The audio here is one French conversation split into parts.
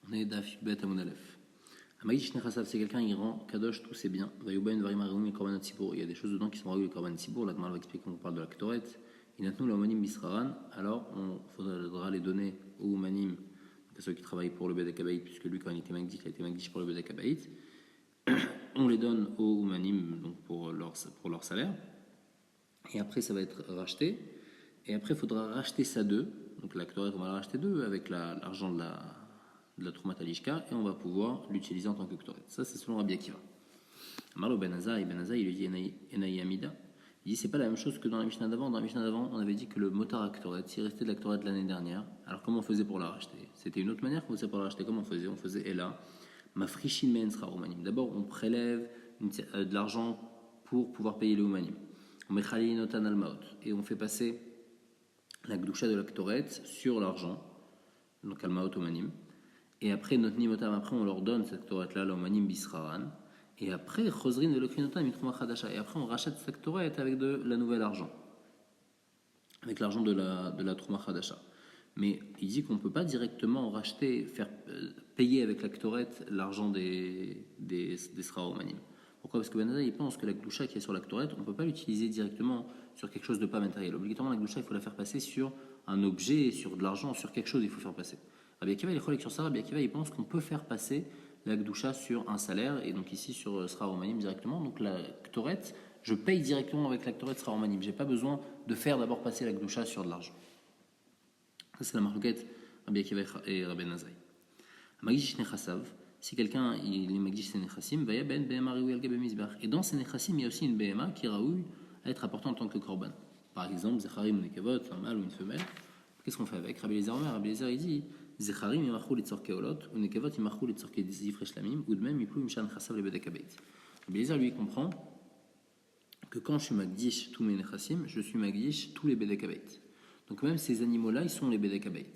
On est Daf Bet Amon Aleph. Amaïch Nechasav, c'est quelqu'un qui rend Kadosh tous ses biens. Vayubain Varim Haroum et Korban Tzibour. Il y a des choses dedans qui sont raoul et Korban Tzibour. La Gemara va expliquer quand on parle de la Ktoret. Inatnou l'Omanim Bisraran. Alors on faudra les donner aux Omanim, à ceux qui travaillent pour le Bedek Abaït, puisque lui, quand il était Magdish, il a été Magdish pour le Bedek Abaït. On les donne aux Omanim donc pour leur salaire. Et après, ça va être racheté. Et après, il faudra racheter ça d'eux. Donc la Ktoret, on va la racheter d'eux avec l'argent de la Troumat Alishka, et on va pouvoir l'utiliser en tant que Ktoret. Ça, c'est selon Rabbi Akiva. Marlo Ben Azai, il lui dit Enaï Amida. Il dit c'est pas la même chose que dans la Mishnah d'avant. Dans la Mishnah d'avant, on avait dit que le motar à Ktoret, s'il restait de la Ktoret de l'année dernière, alors comment on faisait pour la racheter? C'était une autre manière qu'on faisait pour la racheter. Comment on faisait Ella, Mafrishin Men sera Romanim. D'abord, on prélève de l'argent pour pouvoir payer les Romanim. On met Khalinotan Almaot, et on fait passer la Gdusha de la Ktoret sur l'argent, donc Almaot Omanim. Et après, notre nimotam, après, on leur donne cette Ktoret-là, l'Omanim Bisraran. Et après, Chosrin de l'Okrinotam, Mitrouma Khadasha. Et après, on rachète cette Ktoret avec de la nouvelle argent. Avec l'argent de la Trouma Khadasha. Mais il dit qu'on ne peut pas directement racheter, faire payer avec la Ktoret l'argent des Sra Omanim. Pourquoi? Parce que Benazai, il pense que la Gdusha qui est sur la Ktoret, on ne peut pas l'utiliser directement sur quelque chose de pas matériel. Obligatoirement, la Gdusha, il faut la faire passer sur un objet, sur de l'argent, sur quelque chose, il faut faire passer. Rabbi Akiva, il est collègue sur ça. Rabbi Akiva, il pense qu'on peut faire passer la Gdusha sur un salaire, et donc ici sur Sra Romanim directement. Donc la Ktoret, je paye directement avec la Ktoret Sra Romanim. Je n'ai pas besoin de faire d'abord passer la Gdusha sur de l'argent. Ça, c'est la marloquette Rabbi Akiva et Rabbi Nazai. Magish Nechasav, si quelqu'un il est Magish Senechassim, Vaya Ben Behema Raoui Al Gabe Mizbach. Et dans Senechassim, il y a aussi une Behema qui raoui à être apportée en tant que Korban. Par exemple, Zecharim ou Nekavot, un mâle ou une femelle. Qu'est-ce qu'on fait avec? Rabbi Eliezer Omer, Rabbi Eliezer, il dit Zecharim yimachou litzorke olot, ou Nekavot yimachou litzorke zifre shlamim, ou de même yiplu imshan chasav le bedek abeit. Rabbi Eliezer, lui, comprend que quand je suis Magdish tous mes Nechassim, je suis Magdish tous les bedek abeit. Donc même ces animaux-là, ils sont les bedek abeit.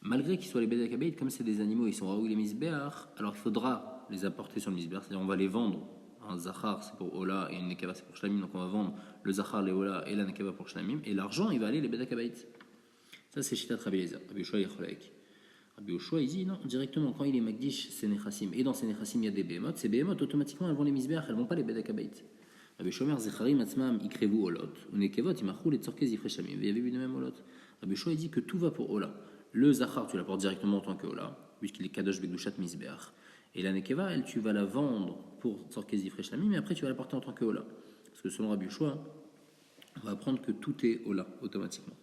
Malgré qu'ils soient les bedek abeit, comme c'est des animaux, ils sont raoui les misbeach, alors il faudra les apporter sur le misbeach, c'est-à-dire on va les vendre. Un zachar c'est pour Ola et une nekava c'est pour shlamim, donc on va vendre le zachar, les Ola et la nekava pour shlamim, et l'argent il va aller les bedek abeit. Ça c'est Shitat Rabbi Eliezer. Rabbi Yoshua il cholek. Rabbi Yoshua il dit non, directement quand il est Magdish c'est Nechassim, et dans ces Nechassim il y a des behemoth, ces behemoth automatiquement elles vont les misbeach, elles vont pas les bedek abeit. Rabbi Shomer Zecharim Atzmam Ikrevu Olot, ou Nekevot Imachou les Tzorke Zifre Shamim, il y avait eu de même Olot. Rabbi Shomer dit que tout va pour Ola. Le Zachar tu l'apportes directement en tant que Ola, puisqu'il est Kadosh Begdushat Mizbeach. Et la Nekeva, elle, tu vas la vendre pour Tzorke Zifre Shamim, mais après tu vas la porter en tant que Ola. Parce que selon Rabbi Shomer, on va apprendre que tout est Ola automatiquement.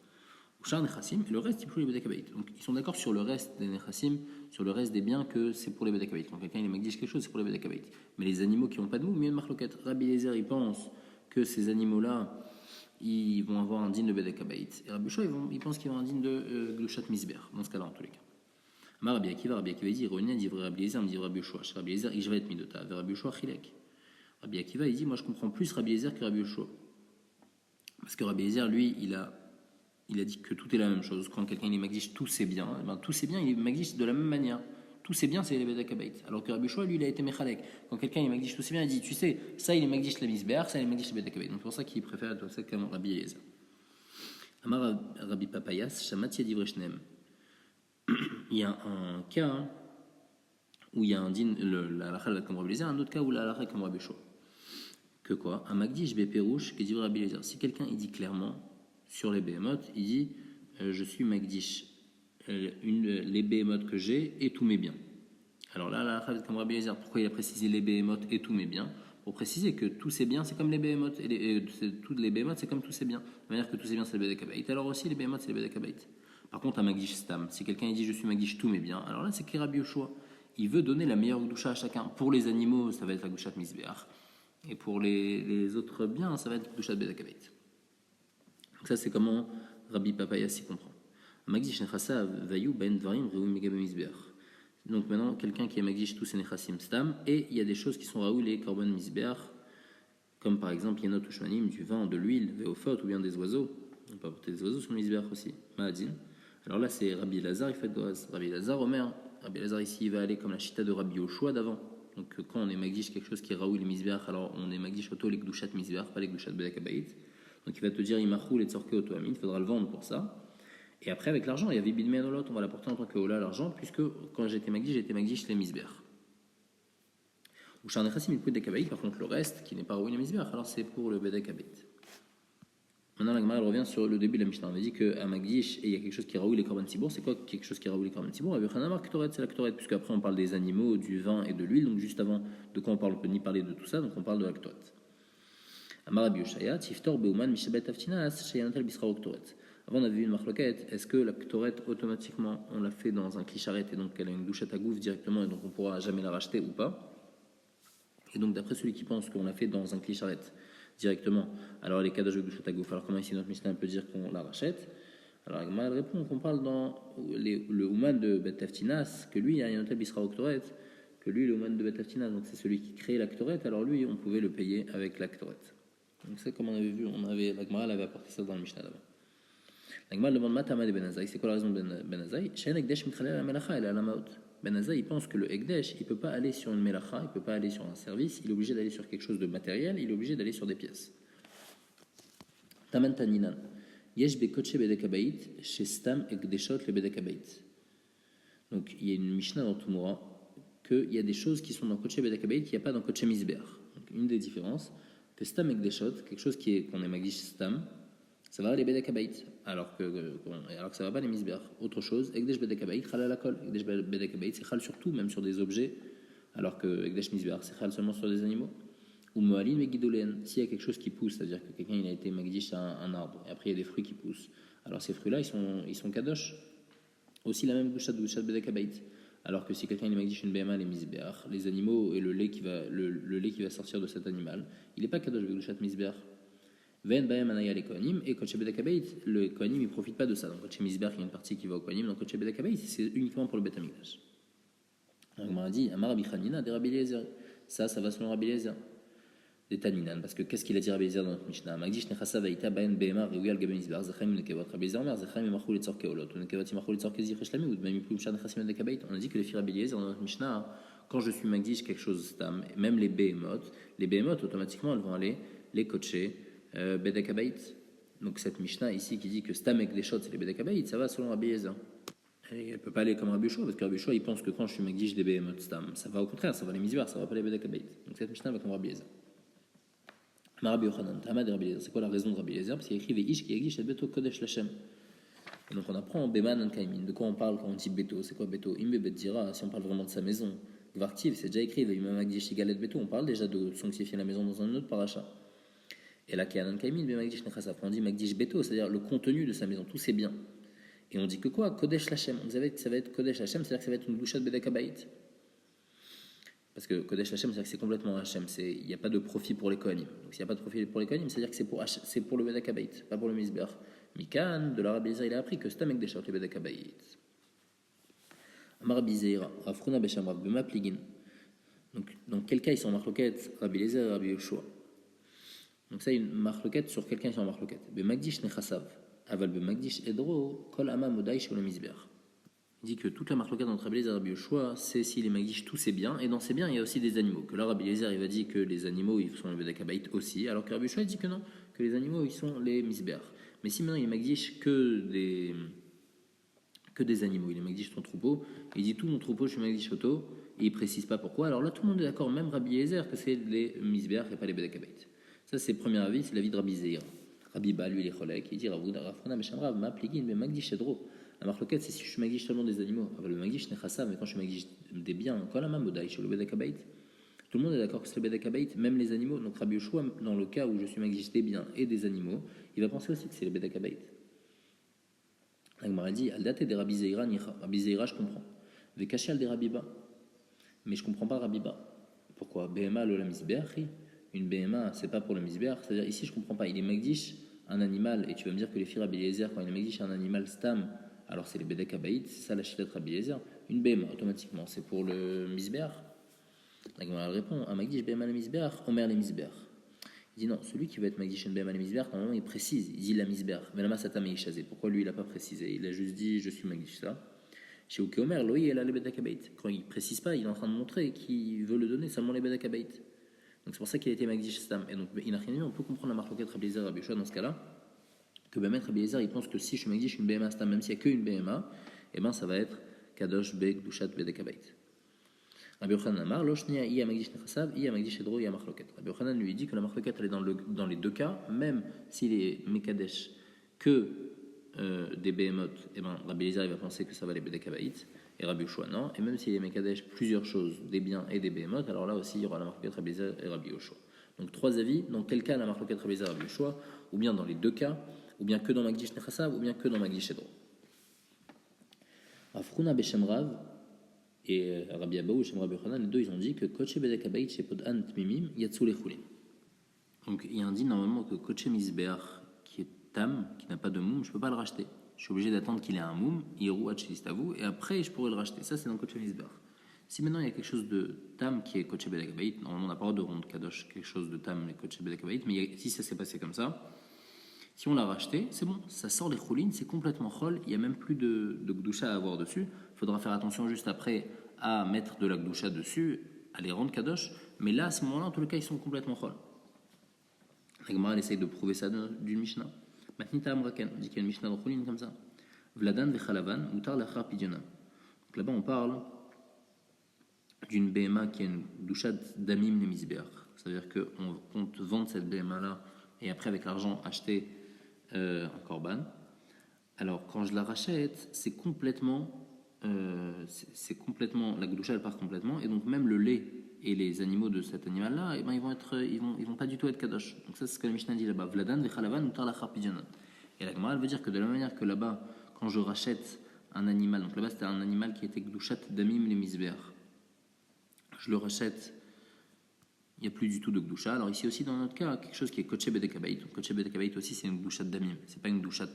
Ushar Nechassim, et le reste, il faut les Bedek Abeit. Donc ils sont d'accord sur le reste des Nechassim, sur le reste des biens, que c'est pour les Bedek Abeit. Quand quelqu'un il magdiche quelque chose, c'est pour les Bedek Abeit. Mais les animaux qui n'ont pas de mou, mieux de marloquette. Rabbi Eliezer, il pense que ces animaux-là, ils vont avoir un digne de Bedek Abeit. Et Rabbi Shua, il pense qu'ils vont avoir un digne de Glushat Misber, dans ce cas-là, en tous les cas. Ma Rabbi Akiva dit, René dit Rabbi Eliezer, me dit Rabbi Shua. Rabbi Eliezer, je vais être midota. Rabbi Shua, Chilek. Rabbi Akiva, il dit, moi je comprends plus Rabbi Eliezer que Rabbi Shua. Parce que Rabbi Eliezer, lui, il a dit que tout est la même chose. Quand quelqu'un il magdiche tous ses biens, tous ses biens, il magdiche de la même manière. Tous ses biens, c'est les Bedek Abeit. Alors que Rabbi Shua, lui, il a été Mechalek. Quand quelqu'un il magdiche tous ses biens, il dit, tu sais, ça il est magdiche la misber, ça il est magdiche les Bedek Abeit. Donc c'est pour ça qu'il préfère être ça comme Rabbi Eliezer. Amar Rabbi Papayas, Shamatia Divreshnem. Il y a un cas où il y a un din, la halakha comme Rabbi Eliezer, un autre cas où la halakha comme Rabbi Shua. Que quoi? Un magdiche beperouche qui dit Rabbi Eliezer. Si quelqu'un il dit clairement sur les behemoth, il dit je suis magdish les behemoth que j'ai et tous mes biens. Alors là, la halakha comme Rabbi Eliezer, pourquoi il a précisé les behemoth et tous mes biens? Pour préciser que tous ces biens c'est comme les behemoth, et toutes les behemoth c'est comme tous ces biens. De manière que tous ces biens c'est les bedek abeit. Alors aussi les behemoth c'est les bedek abeit. Par contre un magdish stam, si quelqu'un il dit je suis magdish tous mes biens, alors là c'est qui Rabbi Yoshua. Il veut donner la meilleure gdusha à chacun. Pour les animaux ça va être la gdushat misbeach, et pour les autres biens ça va être gdushat bedek abeit. Donc ça c'est comment Rabbi Papaya s'y comprend. Magdish nechasav vayu ben dvarim reum megabe misbeach. Donc maintenant quelqu'un qui est magdish tous ses nechassim stam, et il y a des choses qui sont raoul les korban misbeach, comme par exemple yenot ou shmanim, du vin, de l'huile, veofot ou bien des oiseaux. On peut apporter des oiseaux sur le misbeach aussi. Ma'adin. Alors là c'est Rabbi Lazar, il fait de goaz. Rabbi Lazar Omer. Rabbi Lazar ici il va aller comme la chita de Rabbi Yoshua d'avant. Donc quand on est magdish quelque chose qui est raoul les misbeach, alors on est magdish auto les gdushat misbeach, pas les gdushat bedek abeit. Donc il va te dire Imachou les tzorke otoamin, il faudra le vendre pour ça. Et après, avec l'argent, il y avait Bilmen Olot, on va l'apporter en tant que Ola l'argent, puisque quand j'étais Magdish les Misber. Ou Charnechassim, il peut des Kabaït, par contre, le reste, qui n'est pas Rouin les Misber, alors c'est pour le Bedek Kabait. Maintenant, la Gemara elle revient sur le début de la Mishnah. On a dit qu'à Magdish, et il y a quelque chose qui raoule les Korban Tibour. C'est quoi quelque chose qui raoule les Korban Tibour? C'est la Ktoret, puisque après on parle des animaux, du vin et de l'huile. Donc juste avant, de quoi on parle? On peut ni parler de tout ça, donc on parle de la Ktoret. Amar Rabbi Yoshaya, Tiftor Beuman Mishabet Aftinas, Shayantel Bisra Ktoret. Avant, on avait vu une marloquette. Est-ce que la Ktoret, automatiquement, on l'a fait dans un clicharet et donc elle a une douchette à gouffre directement et donc on ne pourra jamais la racheter ou pas? Et donc, d'après celui qui pense qu'on l'a fait dans un clicharet directement, alors les Kadosh de douchette à gouffre, alors comment ici notre Mishnah peut dire qu'on la rachète? Alors, elle répond qu'on parle dans le Ouman de Bet Aftinas, que lui, il y a un tel Bisra Ktoret, que lui, le Ouman de Bet Aftinas, donc c'est celui qui crée la Ktoret, alors lui, on pouvait le payer avec la Ktoret. Donc, c'est comme on avait vu, la Gemara avait apporté ça dans le Mishnah d'abord. La Gemara demande Matama de Ben Azaï. C'est quoi la raison de Ben Azaï? Shein Ekdesh Mitchalel la Melacha et la Maot. Ben Azaï, il pense que le Ekdesh, il ne peut pas aller sur une Melacha, il ne peut pas aller sur un service, il est obligé d'aller sur quelque chose de matériel, il est obligé d'aller sur des pièces. Taman Taninan. Yesh Bekoche Bedekabait, chez Stam Ekdeshot le Bedekabait. Donc il y a une Mishnah dans Tumura qu'il y a des choses qui sont dans Koche Bedekabait qu'il n'y a pas dans Koche Misber. Donc une des différences, que Stam Ekdeshot, quelque chose qu'on est Magdish Stam, ça va les Bedekabait, alors que ça va pas les Misber. Autre chose, Ekdesh Bedekabait, Chal la Kol. Ekdesh Bedekabait, c'est Chal surtout, même sur des objets, alors que Ekdesh Misber, c'est Chal seulement sur des animaux. Ou Moalin Megidolen, s'il y a quelque chose qui pousse, c'est-à-dire que quelqu'un il a été Magdish à un arbre, et après il y a des fruits qui poussent. Alors ces fruits-là, ils sont Kadosh. Aussi la même Douchat Bedekabait. Alors que si quelqu'un il Magdish une BMA, les Misber, les animaux et le lait qui va sortir de cet animal, il n'est pas Kadosh Douchat Misber. Ven Baem Anaya les Kohanim, et Koche Bedekabait, le Kohanim il ne profite pas de ça. Donc Koche Misber, il y a une partie qui va au Kohanim, donc Koche Bedekabait, c'est uniquement pour le Bet Amikdash. Donc on m'a dit, Amar Rabbi Chanina, des Rabbi Eliezer. Ça va selon Rabbi Eliezer. Des Taninan, parce que qu'est-ce qu'il a dit Rabbi Eliezer dans notre Mishnah? Magdish Nechasa Vaïta Baen Behema Reouya Al-Gabe Misber, Zechaim Nekevot. Rabbi Eliezer Omer, Zechaim Imachou Letzor Keolot, ou Nekevot Imachou Letzor Kezir Reshlami, ou même Ipum Nechasim Dekabait. On a dit que les filles Rabbi Eliezer dans notre Mishnah, quand je suis Magdish quelque chose stam, même les Behemoth, automatiquement elles vont aller les coacher. Bedekabait. Donc cette Mishnah ici qui dit que Stam avec des shots c'est les Bedekabait, ça va selon Rabbi Eliezer. Elle ne peut pas aller comme Rabbi Yoshua, parce que Rabbi Yoshua il pense que quand je suis Magdish des Behemoth Stam, ça va au contraire, ça va les Misbar, ça va pas les Bedekabait. Donc cette Mishnah va comme Rabbi Eliezer. Ma Rabbi Yochanan, Tamad et Rabbi Eliezer. C'est quoi la raison de Rabbi Eliezer? Parce qu'il écrit Veish qui Yagdish et Beto Kodesh Lachem. Et donc on apprend Beman and Kaimin. De quoi on parle quand on dit Beto? C'est quoi Beto? Imbe Betzira, si on parle vraiment de sa maison. Gvartiv, c'est déjà écrit, Veimam Magdish Galet Beto. On parle déjà de sanctifier la maison dans un autre paracha. Et là, Kanan Kaimin, Magdish Nechasaf, on dit Magdish Beto, c'est-à-dire le contenu de sa maison, tous ses biens. Et on dit que quoi? Kodesh Lachem. On savait que ça va être Kodesh Lachem, c'est-à-dire que ça va être une doucha de Bedekabait. Parce que Kodesh Lachem, c'est-à-dire que c'est complètement Hachem. Il n'y a pas de profit pour les Kohanim. Donc s'il n'y a pas de profit pour les Kohanim, c'est-à-dire que c'est pour le Bedekabait, pas pour le Misber. Mikan, de la Rabbi Eliezer, il a appris que c'est un mec des le Bedekabait. Amar Rabbi Zeira, Rafruna Besham Rav Bema Pligin. Donc dans quel cas ils sont en marloquette, Rabbi Eliezer et Rabbi Yoshua? Donc ça, une marloquette sur quelqu'un qui est en marloquette. Magdish Nechasav, Aval Magdish Edro, Kol Ama Modai Sholem Misber. Il dit que toute la marloquette entre Rabbi Eliezer et Rabbi Yoshua, c'est si les Magdish tous ses biens, et dans ces biens, il y a aussi des animaux. Que là, Rabbi Eliezer, il va dire que les animaux, ils sont les Bedekabait aussi, alors que Rabbi Yoshua, il dit que non, que les animaux, ils sont les Misber. Mais si maintenant, il Magdish que des animaux, il est Magdish ton troupeau, il dit tout mon troupeau, je suis Magdish Oto, et il précise pas pourquoi, alors là, tout le monde est d'accord, même Rabbi Eliezer, que c'est les Misber et pas les Bedekabait. Ça, c'est le premier avis, c'est l'avis de Rabbi Zeira. Rabbi Ba, lui, il est cholek, il dit Rafrona Meshamrav, ma pligin, mais Magdish Edro. La marloquette, c'est si je suis Magdish seulement des animaux. Le Magdish Nechassav, mais quand je suis Magdish des biens, quand la Mamodaï, sur le Bedekabait, tout le monde est d'accord que c'est le Bedekabait, même les animaux. Donc Rabbi Yoshua, dans le cas où je suis Magdish des biens et des animaux, il va penser aussi que c'est le Bedekabait. L'Agmara dit Al date des Rabbi Zeira, Rabbi Zeira, je comprends. Vekashal des Rabbi Ba. Mais je comprends pas Rabbi Ba. Pourquoi Behema lo la misbeachi. Une BMA, c'est pas pour le misber. C'est-à-dire, ici, je comprends pas. Il est Magdish, un animal, et tu vas me dire que les filles Rabbi Eliezer, quand il est Magdish, un animal stam, alors c'est les Bedekabait, c'est ça la chita de Rabbi Eliezer. Une BMA, automatiquement, c'est pour le misber. La Gemara répond un Magdish BMA le misber, Omer le misber. Il dit non, celui qui va être Magdish une BMA le misber, normalement, il précise, il dit la misber. Mais la masata meishazé. Pourquoi lui, il n'a pas précisé? Il a juste dit, je suis Magdish là. Chez Uke Omer, Loï, elle a les Bedekabait. Quand il précise pas, il est en train de montrer qu'il veut le donner seulement les Bedekabait. Donc c'est pour ça qu'il a été Magdish Stam. Et donc, on peut comprendre la marloquette Rabbi Eliezer et Rabbi Yoshua dans ce cas-là, que Bémet Rabbi Eliezer, il pense que si je suis Magdish une BMA Stam, même s'il n'y a qu'une BMA, eh ben ça va être Kadosh Be Gdushat Bedek Habayit. Rabbi Yochanan Amar, Loshnia Iya Magdish Nechasav, Iya Magdish Edro, Iya Machloket. Rabbi Yochanan lui dit que la Machloket elle est dans les deux cas, même s'il est Mekadesh que des Behemoth, eh ben Rabbi Eliezer il va penser que ça va les Bedek Habayit, et Rabbi Yoshua non, et même s'il est Mekadesh plusieurs choses, des biens et des Behemoth, alors là aussi il y aura la Machloket Rabbi Eliezer et Rabbi Yoshua. Donc trois avis, dans quel cas la Machloket Rabbi Eliezer et Rabbi Yoshua, ou bien dans les deux cas, ou bien que dans Magdish Nechasav, ou bien que dans Magdish Edro. Afruna Beshem Rav et Rabbi Abaou et Shem Rabbi Yochanan, les deux ils ont dit que Koche Bedek Habayit Shepod An Tmimim Yatsu Lechulin. Donc il y a un dit normalement que Koche Misbeach qui est tam, qui n'a pas de moum, je ne peux pas le racheter. Je suis obligé d'attendre qu'il ait un moum, Yerou Hachelistavu, et après je pourrais le racheter. Ça c'est dans Koche Misbeach. Si maintenant il y a quelque chose de tam qui est Koche Bedek Habayit, normalement on n'a pas le droit de rendre Kadosh quelque chose de tam et Koche Bedek Habayit, mais si ça s'est passé comme ça, si on l'a racheté, c'est bon, ça sort les choulines, c'est complètement chol, il n'y a même plus de gdoucha à avoir dessus. Il faudra faire attention juste après à mettre de la gdoucha dessus, à les rendre kadosh, mais là, à ce moment-là, en tout cas, ils sont complètement chol. La Gemara essaye de prouver ça d'une Mishnah. Matnita Amraken, on dit qu'il y a une Mishnah de choulines comme ça. Vladan vechalavan, mutar lachar pidionam. Donc là-bas, on parle d'une BMA qui a une gdoucha d'amim nemisbeach. C'est-à-dire qu'on compte vendre cette BMA-là et après, avec l'argent acheté un korban. Alors quand je la rachète, c'est complètement la gdoucha elle part complètement et donc même le lait et les animaux de cet animal là, eh ben ils vont pas du tout être kadosh. Donc ça c'est ce que la Mishnah dit là-bas. Vladan vechalavan utar lachar pidyanan. Et la Gemara elle veut dire que de la même manière que là-bas quand je rachète un animal, donc là-bas c'était un animal qui était gdouchat damim les misber. Je le rachète, il n'y a plus du tout de gdoucha. Alors ici aussi dans notre cas, quelque chose qui est koché bedek habayit. Donc koché bedek habayit aussi c'est une gdouchat damim. C'est pas une gdouchat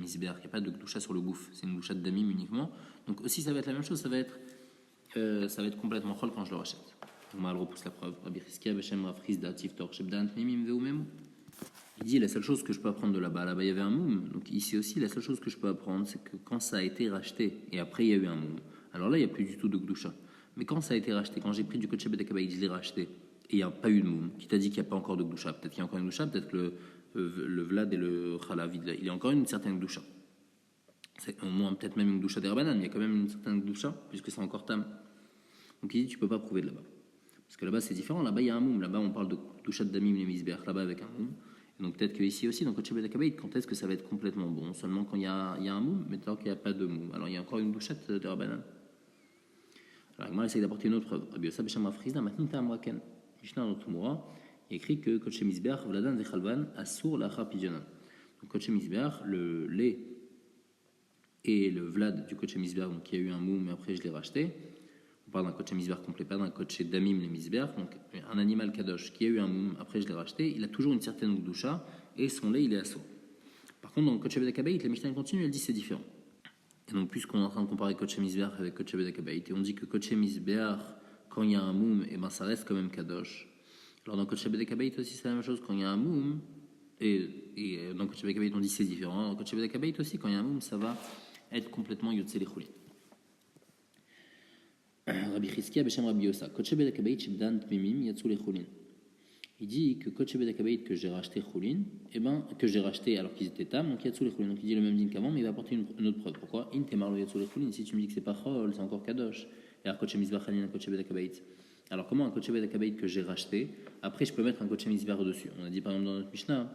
misber. Il n'y a pas de gdoucha sur le gouffre. C'est une gdouchat damim uniquement. Donc aussi ça va être la même chose. Ça va être complètement chol quand je le rachète. Donc mal repousse la preuve. Rabbi Chizkia beshem Rav Chizda tiftor shebdan tmimim veumemu. Il dit la seule chose que je peux apprendre de là-bas. Là-bas il y avait un moum. Donc ici aussi la seule chose que je peux apprendre c'est que quand ça a été racheté et après il y a eu un moum. Alors là il n'y a plus du tout de gdoucha. Mais quand ça a été racheté, quand j'ai pris du koché bedek habayit, je l'ai racheté. Et il n'y a pas eu de moum. Qui t'a dit qu'il n'y a pas encore de gdoucha? Peut-être qu'il y a encore une gdoucha, peut-être que le vlad et le chalav, il y a encore une certaine gdoucha. C'est au moins peut-être même une gdoucha des rabanan, mais il y a quand même une certaine gdoucha, puisque c'est encore tam. Donc il dit tu ne peux pas prouver de là-bas. Parce que là-bas c'est différent, là-bas il y a un moum, là-bas on parle de gdoucha de damim les misbeach, là-bas avec un moum. Et donc peut-être qu'ici aussi, dans Koché bedek habayit, quand est-ce que ça va être complètement bon? Seulement quand il y a un moum, mais tant qu'il n'y a pas de moum. Alors il y a encore une gdoucha de rabanan. Alors moi j'essaie d'apporter une autre preuve. Rabbi Yosa b'Shem Rav Chizda matnita amraken. Mishnah dans Tumura, il écrit que Koché Misbeach, Vladan Vechalvan, Assur Lachar Pidyanan. Donc Koché Misbeach, le lait et le Vlad du Koché Misbeach, donc il y a eu un moum, mais après je l'ai racheté. On parle d'un Koché Misbeach complet, pas d'un Koché Damim les Misbeach. Donc un animal Kadosh qui a eu un moum, après je l'ai racheté, il a toujours une certaine gdoucha et son lait il est Assur. Par contre, dans le Koché bedek habayit, la Mishnah continue, elle dit c'est différent. Et donc, puisqu'on est en train de comparer Koché Misbeach avec Koché bedek habayit, et on dit que Koché Misbeach, quand il y a un moum, et ben ça reste quand même kadosh. Alors dans Koché bedek habayit aussi c'est la même chose quand il y a un moum, et dans Koché bedek habayit on dit c'est différent. Dans Koché bedek habayit aussi quand il y a un moum ça va être complètement yotse les choulin. Rabbi Chizkia beshem Rabbi Yosa. Koché bedek habayit shebdan tmimim yatsu les choulin. Il dit que Koché bedek habayit que j'ai racheté choulin, et ben que j'ai racheté alors qu'ils étaient tam, donc yatsu les choulin. Donc il dit le même din qu'avant, mais il va apporter une autre preuve. Pourquoi? In temar lo yatsu les choulin. Si tu me dis que c'est pas chol, c'est encore kadosh. Et alors Koché Misbeach Hanin, Koché bedek habayit. Alors comment un Koché bedek habayit que j'ai racheté, après je peux mettre un Koché Misbeach dessus? On a dit par exemple dans notre Mishnah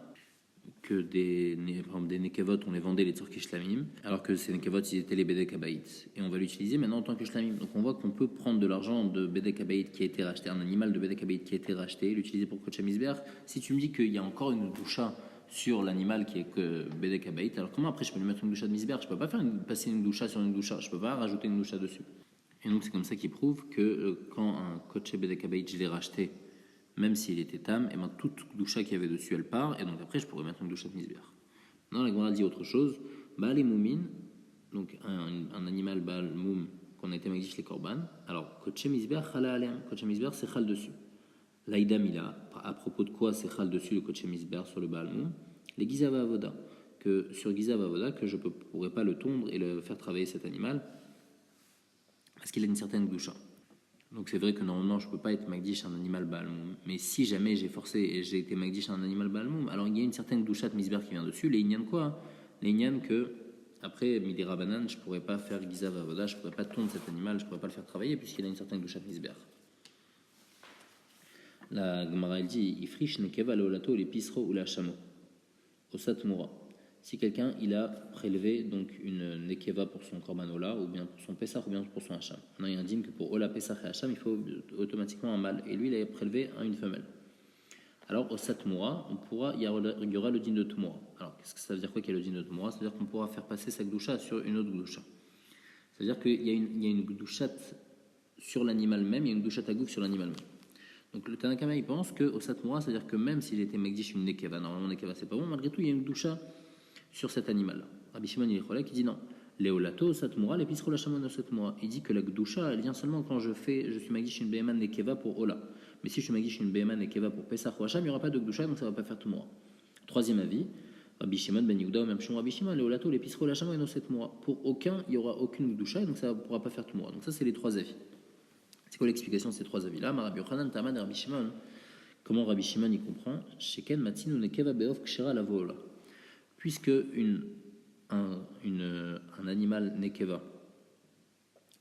que des nekevot on les vendait les tzorki shlamim, alors que ces nekevot ils étaient les bedek habayit. Et on va l'utiliser maintenant en tant que shlamim. Donc on voit qu'on peut prendre de l'argent de bedek habayit qui a été racheté, un animal de bedek habayit qui a été racheté, l'utiliser pour Koché Misbeach. Si tu me dis qu'il y a encore une doucha sur l'animal qui est que bedek habayit, alors comment après je peux lui mettre une doucha de Misbeach? Je peux pas passer une doucha sur une doucha, je peux pas rajouter une doucha dessus. Et donc c'est comme ça qu'il prouve que quand un Koché bedek habayit je l'ai racheté, même s'il était tam, et ben toute doucha qu'il y avait dessus elle part, et donc après je pourrais mettre une doucha de misbeach. Non, la Gemara dit autre chose. Baal et moumin, donc un animal baal moum qu'on a été magdish les korban. Alors Koché misbeach chala alem, Koché misbeach c'est chal dessus. Laïda mila, à propos de quoi c'est chal dessus le Koché misbeach sur le baal moum? Les gizava avoda, que sur gizava avoda que je pourrais pas le tondre et le faire travailler cet animal parce qu'il a une certaine doucha. Donc c'est vrai que normalement je ne peux pas être Magdish un animal Baalmoum. Mais si jamais j'ai forcé et j'ai été Magdish un animal Baalmoum, alors il y a une certaine douchat misber qui vient dessus. Les Inyan quoi? Les Inyan que, après Midi Rabanan, je ne pourrais pas faire Gizav Avoda, je ne pourrais pas tondre cet animal, je ne pourrais pas le faire travailler puisqu'il a une certaine douchat misber. La Gemara elle dit Ifrish nekeva leolato les pisro ou la chamo. Osat Moura. Si quelqu'un il a prélevé donc une nekeva pour son korban ola, ou bien pour son pesach, ou bien pour son hacham. Maintenant, il indique que pour ola, pesach et hacham, il faut automatiquement un mâle. Et lui, il a prélevé une femelle. Alors, au satmoura, il y aura le din de Tumura. Alors, qu'est-ce que ça veut dire quoi qu'il y a le din de Tumura? C'est-à-dire qu'on pourra faire passer sa gdoucha sur une autre gdoucha. C'est-à-dire qu'il y a une gdouchat sur l'animal même, il y a une gdouchat à gouf sur l'animal même. Donc le Tanakama il pense que au satmoura, c'est-à-dire que même si j'étais megdish une nekeva, normalement nekeva c'est pas bon, malgré tout il y a une gdoucha sur cet animal-là. Rabbi Shimon il est qui dit non. Léolato, satmoura, l'épisro la chamon satmoura. Il dit que la gdoucha elle vient seulement quand je suis magdish une beheman nekeva pour ola. Mais si je suis magdish une beheman nekeva pour pesach ou hacham, il n'y aura pas de gdoucha donc ça ne va pas faire tout moura. Troisième avis, Rabbi Shimon ben Yehuda ou même Shimon Rabbi Shimon, léolato, l'épisro la chamon satmoura. Pour aucun, il n'y aura aucune gdoucha donc ça ne pourra pas faire tout moura. Donc ça c'est les trois avis. C'est quoi l'explication de ces trois avis-là? Rabbi Yochanan, Taman et Rabbi Shimon. Comment Rabbi Shimon y comprend? Sheken matinu nekeva beof kshera la vola. Puisque un animal nekeva,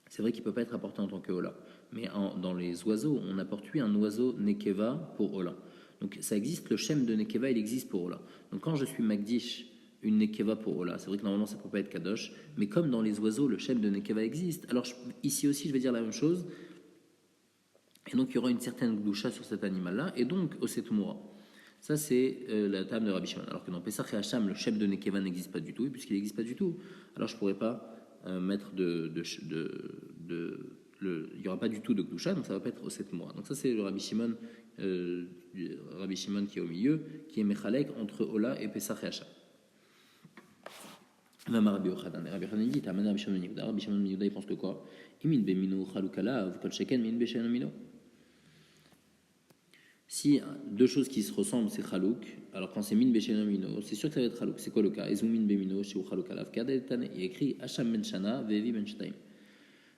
c'est vrai qu'il ne peut pas être apporté en tant que ola, mais dans les oiseaux, on apporte un oiseau nekeva pour ola. Donc ça existe, le shem de nekeva, il existe pour ola. Donc quand je suis magdish une nekeva pour ola, c'est vrai que normalement ça ne peut pas être kadosh, mais comme dans les oiseaux, le shem de nekeva existe, alors ici aussi je vais dire la même chose, et donc il y aura une certaine gdoucha sur cet animal-là, et donc au setmoura. Ça, c'est la table de Rabbi Shimon. Alors que dans Pesach et Hacham, le chef de Nekeva n'existe pas du tout. Et puisqu'il n'existe pas du tout, alors je ne pourrais pas mettre il n'y aura pas du tout de Gdusha, donc ça ne va pas être au 7 mois. Donc ça, c'est le Rabbi Shimon qui est au milieu, qui est Mechalek entre Ola et Pesach et Hacham. Rabbi Yochanan dit, t'as amené Rabbi Shimon Yehuda. Rabbi Shimon Yehuda, il pense que quoi? Imin bemino chalukala, kol sheken min beshen amino. Si deux choses qui se ressemblent, c'est chalouk, alors quand c'est min beshen amino, c'est sûr que ça va être chalouk. C'est quoi le cas? Ezumin bemino, sheu chalukala, v'kadetane. Il y a écrit Hacham ben Shana, vevi ben Shtaim.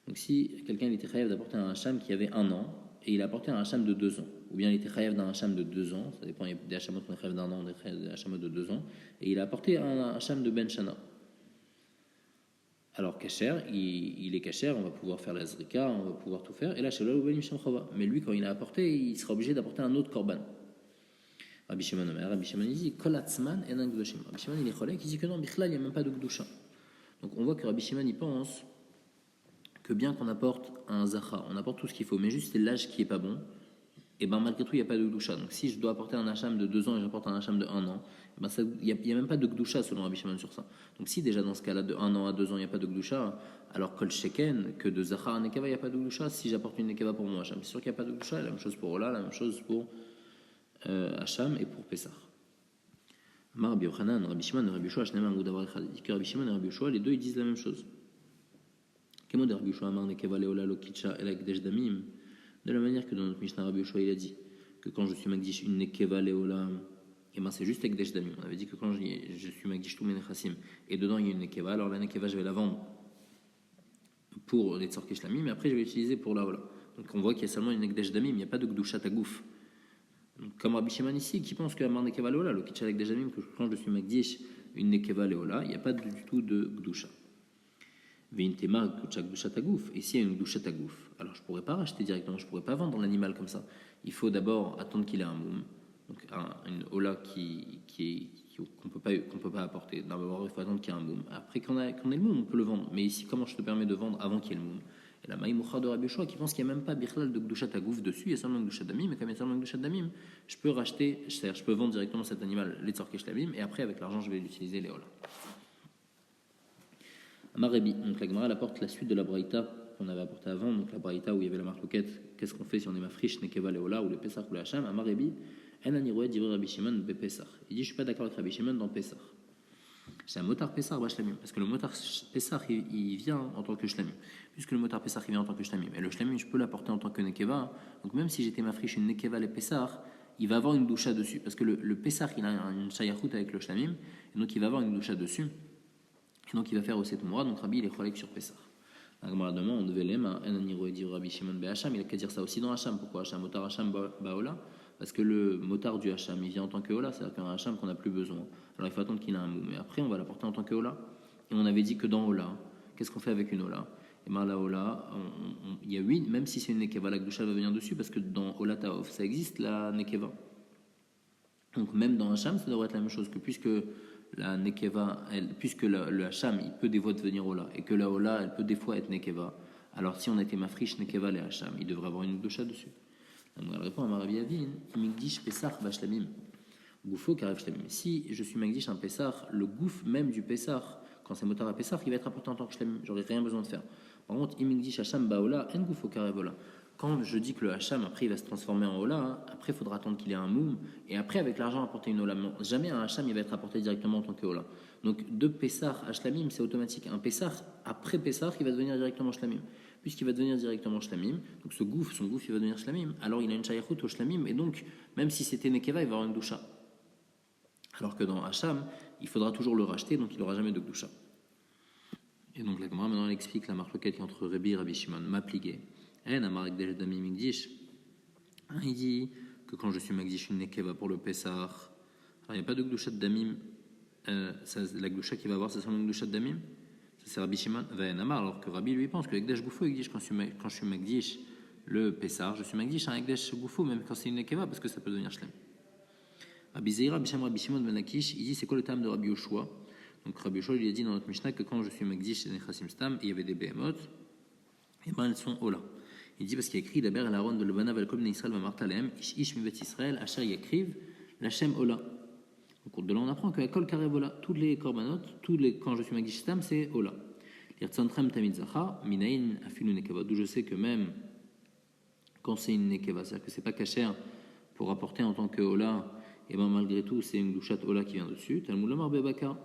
Donc si quelqu'un était chayav d'apporter un Hacham qui avait 1 an, et il a apporté un Hacham de 2 ans, ou bien il était chayav d'un Hacham de 2 ans, ça dépend, il y a des Hachamot qui sont chayav d'1 an, des Hachamot de 2 ans, et il a apporté un Hacham de ben Shana. Alors, Kacher, il est Kacher, on va pouvoir faire la Zrika, on va pouvoir tout faire. Et là, Shalal Uben Misham Chava. Mais lui, quand il a apporté, il sera obligé d'apporter un autre korban. Rabbi Shimon il dit Kolatzman et un Gdoshim. Rabbi Shimon, il est cholek, il dit que non, Bichlal, il n'y a même pas de Gdosha. Donc, on voit que Rabbi Shimon, il pense que bien qu'on apporte un Zacha, on apporte tout ce qu'il faut, mais juste c'est l'âge qui n'est pas bon, et bien malgré tout, il n'y a pas de Gdusha. Donc si je dois apporter un Hacham de 2 ans et j'apporte un Hacham de 1 an, il n'y a même pas de Gdusha selon Rabbi Shimon sur ça. Donc si déjà dans ce cas-là, de 1 an à 2 ans, il n'y a pas de Gdusha, alors Kol Sheken, que de Zachar à Nekeva, il n'y a pas de Gdusha, si j'apporte une Nekeva pour mon Hacham, c'est sûr qu'il n'y a pas de Gdusha, la même chose pour Ola, la même chose pour Hacham et pour Pessah. Amar Rabbi Yochanan, Rabbi Shimon et Rabbi Yoshua, Rabbi Shimon et Rabbi Yoshua, les deux ils disent la même chose. Kemo de Rabbi Yoshua Amar Nekeva Leola Lokitcha El Akdesh Damim. De la manière que dans notre Mishnah, Rabbi Yoshua il a dit que quand je suis magdish une nekeva leola, et ben c'est juste ekdesh damim. On avait dit que quand je suis magdish tous mes nechassim et dedans il y a une nekeva, alors la nekeva je vais la vendre pour les tzorkesh lamim, mais après je vais l'utiliser pour la ola. Donc on voit qu'il y a seulement une ekdesh damim, il n'y a pas de gdushat agouf. Comme Rabbi Shimon ici qui pense que la nekeva leola, le kitcha ekdesh damim, que quand je suis magdish une nekeva leola, il n'y a pas du tout de gdusha. Et s'il y a une gdusha tagouf, alors je ne pourrais pas racheter directement, je ne pourrais pas vendre l'animal comme ça. Il faut d'abord attendre qu'il ait un moum, donc une ola qu'on peut pas apporter. D'abord, il faut attendre qu'il y ait un moum. Après, quand on ait le moum, on peut le vendre. Mais ici, comment je te permets de vendre avant qu'il y ait le moum? Et la maïmoucha de Rabbi Yoshua qui pense qu'il n'y a même pas bichlal de gdusha tagouf dessus, il y a seulement gdusha damim, mais comme il y a seulement gdusha damim, je peux racheter, c'est-à-dire je peux vendre directement cet animal, les tzorkesh lamim, et après, avec l'argent, je vais l'utiliser, les ola. Amarebi, donc la Gemara apporte la suite de la braïta qu'on avait apportée avant, donc la braïta où il y avait la marloquette, qu'est-ce qu'on fait si on est mafrish, nekeva leola, ou le pesach ou le hacham? Amarebi, en anirouet divrei Rabbi Shimon be pesach. Il dit je suis pas d'accord avec Rabbi Shimon dans pesach. C'est un motard pesach ba shlamim, parce que le motard pesach il vient en tant que shlamim, puisque le motard pesach il vient en tant que shlamim, et le shlamim je peux l'apporter en tant que nekeva, donc même si j'étais mafrish une nekeva le pesach, il va avoir une doucha dessus, parce que le pesach il a une shayachut avec le shlamim, et donc il va avoir une doucha dessus. Et donc il va faire aussi tout mois, donc Rabbi il est cholek sur Pessah. Agmara demande, il a qu'à dire ça aussi dans Hacham. Pourquoi Hacham, motar Hacham baola? Parce que le motar du Hacham, il vient en tant que Ola, c'est-à-dire qu'un Hacham qu'on n'a plus besoin. Alors il faut attendre qu'il ait un mou. Mais après, on va l'apporter en tant que Ola. Et on avait dit que dans Ola, qu'est-ce qu'on fait avec une Ola? Et bien la Ola, il y a 8, même si c'est une Nekeva, la Gdusha va venir dessus, parce que dans Ola Taof, ça existe la Nekeva. Donc même dans Hacham, ça devrait être la même chose, que puisque la Nekeva, puisque le Hacham, il peut des fois devenir Ola, et que la Ola, elle peut des fois être Nekeva, alors si on était mafrish Nekeva les Hacham, il devrait avoir une Gdusha dessus. Donc elle répond à Marabi Avin, Migdish Pesach Bashlamim. Goufo Karev Shlamim. Si je suis Magdish un Pessar, le gouf même du Pessar, quand c'est motar à Pessar, il va être apporté en tant que Shlamim. J'aurais rien besoin de faire. Par contre, Imigdish Hacham Baola, En Goufo Karev Ola. Quand je dis que le Hacham, après, il va se transformer en Ola, après, il faudra attendre qu'il ait un Moum, et après, avec l'argent, apporter une Ola. Jamais un Hacham, il va être apporté directement en tant que Ola. Donc, de Pessar à Shlamim, c'est automatique. Un Pessar, après Pessar, il va devenir directement Shlamim. Puisqu'il va devenir directement Shlamim, donc son gouf, il va devenir Shlamim, alors il a une Shayachut au Shlamim, et donc, même si c'était Nekeva, il va avoir une Doucha. Alors que dans Hacham, il faudra toujours le racheter, donc il n'aura jamais de Gdusha. Et donc la Gemara maintenant elle explique la marloquette entre Rabbi et Rabbi Shimon. M'appliquer. Il dit que quand je suis Magdish une Nekeva pour le Pessah, alors il n'y a pas de Gdusha de Damim. La Gdusha qu'il va avoir, c'est seulement une Gdusha de Damim. Ça c'est Rabbi Shimon. Alors que Rabbi lui pense que Ekdesh Goufo, quand je suis Magdish le Pessah, je suis Magdish un Ekdesh Goufo, même quand c'est une Nekeva, parce que ça peut devenir Shlem. Rabbi Zeira, Rabbi Shimon ben Lakish, il dit c'est quoi le terme de Rabbi Yoshua? Donc Rabbi Yoshua lui a dit dans notre Mishnah que quand je suis Magdish et Nechassim Stam, il y avait des behemoth, et ben elles sont Ola. Il dit parce qu'il y a écrit d'abord la ronde de Lebana Velkom Israël va Martalem, Ish Mivet Israël, Asher Yakriv, Lachem Ola. Donc de là on apprend que Kol Karev Ola, tous les korbanot, quand je suis Magdish Stam, c'est Ola. L'Irtzantrem Tamid Zacha, Minaïn Afilu Nekeva, d'où je sais que même quand c'est une Nekeva, c'est-à-dire que c'est pas caché pour apporter en tant que Ola. Et bien malgré tout, c'est une douchat Ola qui vient dessus. Talmud Lamar Bebakar.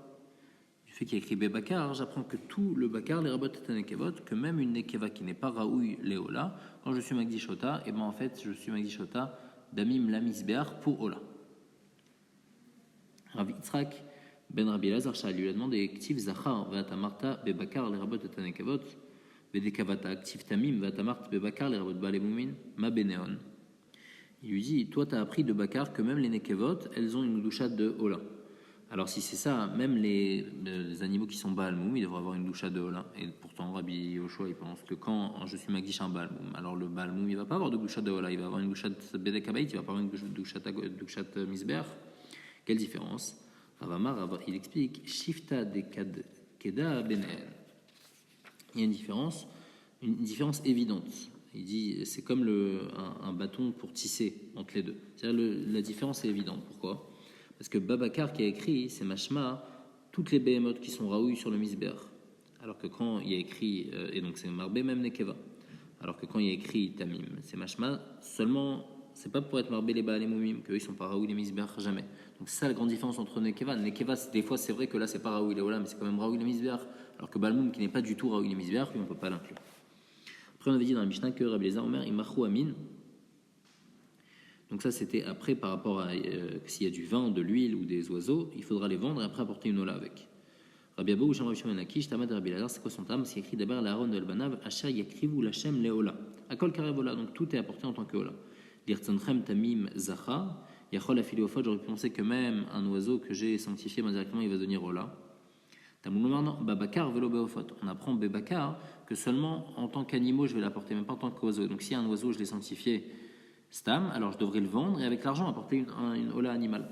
Du fait qu'il y a écrit Bebakar, j'apprends que tout le Bakar, les rabot et nekevot, que même une nekeva qui n'est pas Raoui les Ola, quand je suis Magdishota, et ben en fait, je suis Magdishota Damim Lamisbear pour Ola. Rav Yitzhak ben Rabbi Elazar Shah lui a demandé Ktiv Zachar Vatamarta Bebakar les rabot et nekevot, Vedekavata Aktiv Tamim Vatamart Bebakar les rabot Balemumin, Ma Beneon. Il lui dit, toi, tu as appris de Bakar que même les Nekevot, elles ont une doucha de Ola. Alors, si c'est ça, même les animaux qui sont Baalmoum, ils devraient avoir une doucha de Ola. Et pourtant, Rabbi Yoshua, il pense que quand je suis Magdish un Baalmoum, alors le Baalmoum, il ne va pas avoir de doucha de Ola, il va avoir une doucha de Bedek Habayit, il va pas avoir une doucha de Misber. Quelle différence? Ravamar, il explique, Shifta de Keda Benen. Il y a une différence évidente. Il dit c'est comme un bâton pour tisser entre les deux. C'est-à-dire la différence est évidente. Pourquoi? Parce que Babakar qui a écrit, c'est Mashma, toutes les behemoths qui sont raouilles sur le misber. Alors que quand il y a écrit, et donc c'est Marbé même Nekeva. Alors que quand il y a écrit Tamim, c'est Mashma, seulement, c'est pas pour être Marbé les Baal et Moumim, qu'eux ils sont pas raouilles les misber jamais. Donc c'est ça la grande différence entre Nekeva. Nekeva, des fois c'est vrai que là c'est pas raoui les Ola, mais c'est quand même raoui les misber. Alors que Balmoum qui n'est pas du tout raoui les misber, lui on peut pas l'inclure. Après, on avait dit dans la Mishnah que Rabbi Elazar Omer Imachou Amin. Donc ça, c'était après par rapport à s'il y a du vin, de l'huile ou des oiseaux, il faudra les vendre et après apporter une ola avec. Rabbi Abou Shem Rabbi Shimon Lakish Tamad Rabbi Elazar, c'est quoi son terme? C'est écrit d'abord la ronde de Albanav Asher Yakrivu Lachem Leola. Akol Karev Ola, donc tout est apporté en tant que ola. L'Irtzanchem Tamim Zacha Yachol Afiliofot, j'aurais pu penser que même un oiseau que j'ai sanctifié directement, il va devenir ola. Babakar velo beofot. On apprend Bebakar que seulement en tant qu'animaux je vais l'apporter, même pas en tant qu'oiseau. Donc si un oiseau je l'ai sanctifié stam, alors je devrais le vendre et avec l'argent apporter une ola animale.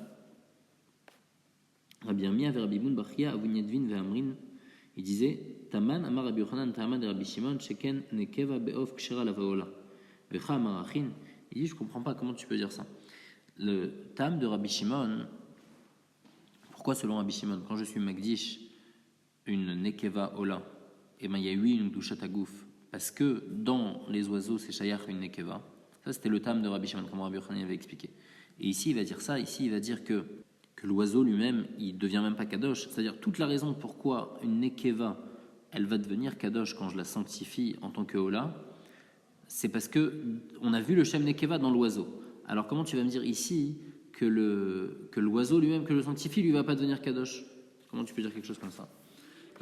Rabbi Yirmiyah ve Rabbi Mun Bachia Avunyadvin ve Amrin, il disait Taman Amar Rabbi Yochanan Taman de Rabbi Shimon Sheken Nekeva Beof Kshera Lavaola. Vecha Amar Achin, il dit je comprends pas comment tu peux dire ça. Le tam de Rabbi Shimon, pourquoi selon Rabbi Shimon quand je suis Magdish une nekeva ola, et ben il y a eu une douchat agouf, parce que dans les oiseaux c'est shayach une nekeva. Ça c'était le tam de Rabbi Shimon, comme Rabbi Yochanan avait expliqué. Et ici il va dire ça, ici il va dire que l'oiseau lui-même il devient même pas kadosh. C'est-à-dire toute la raison pourquoi une nekeva elle va devenir kadosh quand je la sanctifie en tant que ola, c'est parce que on a vu le shem nekeva dans l'oiseau. Alors comment tu vas me dire ici que l'oiseau lui-même que je sanctifie lui va pas devenir kadosh? Comment tu peux dire quelque chose comme ça?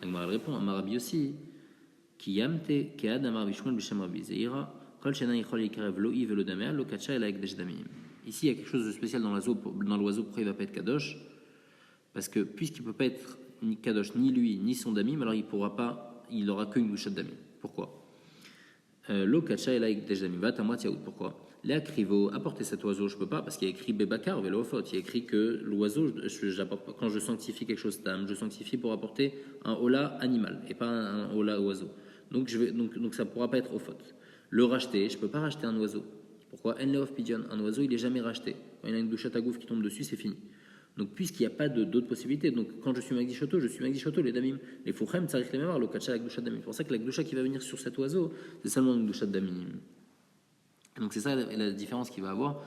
Elle répond à Marabi aussi. Ki yamte kead amar bishmon b'shem Rabbi Zeira, kol shenan yichol yikarev lo i velo damea, lo kacha el ekdesh damim. Ici, il y a quelque chose de spécial dans l'oiseau. Pourquoi il ne va pas être kadosh? Parce que puisqu'il ne peut pas être ni kadosh, ni lui, ni son damim, alors il n'aura qu'une doucha de damim. Pourquoi? Lo kacha el ekdesh damim. Va tamot yaout. Pourquoi? Léa krivo, apporter cet oiseau, je ne peux pas, parce qu'il y a écrit bébakar, velofot. Il y a écrit que l'oiseau, quand je sanctifie quelque chose tam, je sanctifie pour apporter un hola animal et pas un hola oiseau. Donc ça ne pourra pas être ofot. Le racheter, je ne peux pas racheter un oiseau. Pourquoi? En leof pigeon, un oiseau, il n'est jamais racheté. Quand il a une doucha tagouf qui tombe dessus, c'est fini. Donc, puisqu'il n'y a pas d'autres possibilités, donc quand je suis Magdi Shoto, les damim, les fouchem, ça arrive les mémoires, le kacha avec doucha damim. C'est pour ça que la doucha qui va venir sur cet oiseau, c'est seulement une doucha damim. Donc, c'est ça la différence qu'il va avoir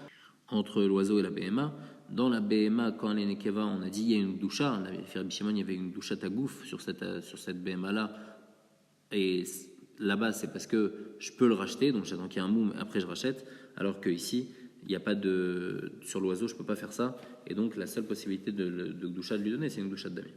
entre l'oiseau et la BMA. Dans la BMA, quand les Nekeva, on a dit il y a une doucha, on avait fait Bishimon, il y avait une doucha tagouf sur cette BMA-là, et là-bas, c'est parce que je peux le racheter, donc j'attends qu'il y ait un moum, après je rachète, alors qu'ici, il n'y a pas sur l'oiseau, je ne peux pas faire ça, et donc la seule possibilité de doucha de lui donner, c'est une doucha de damim.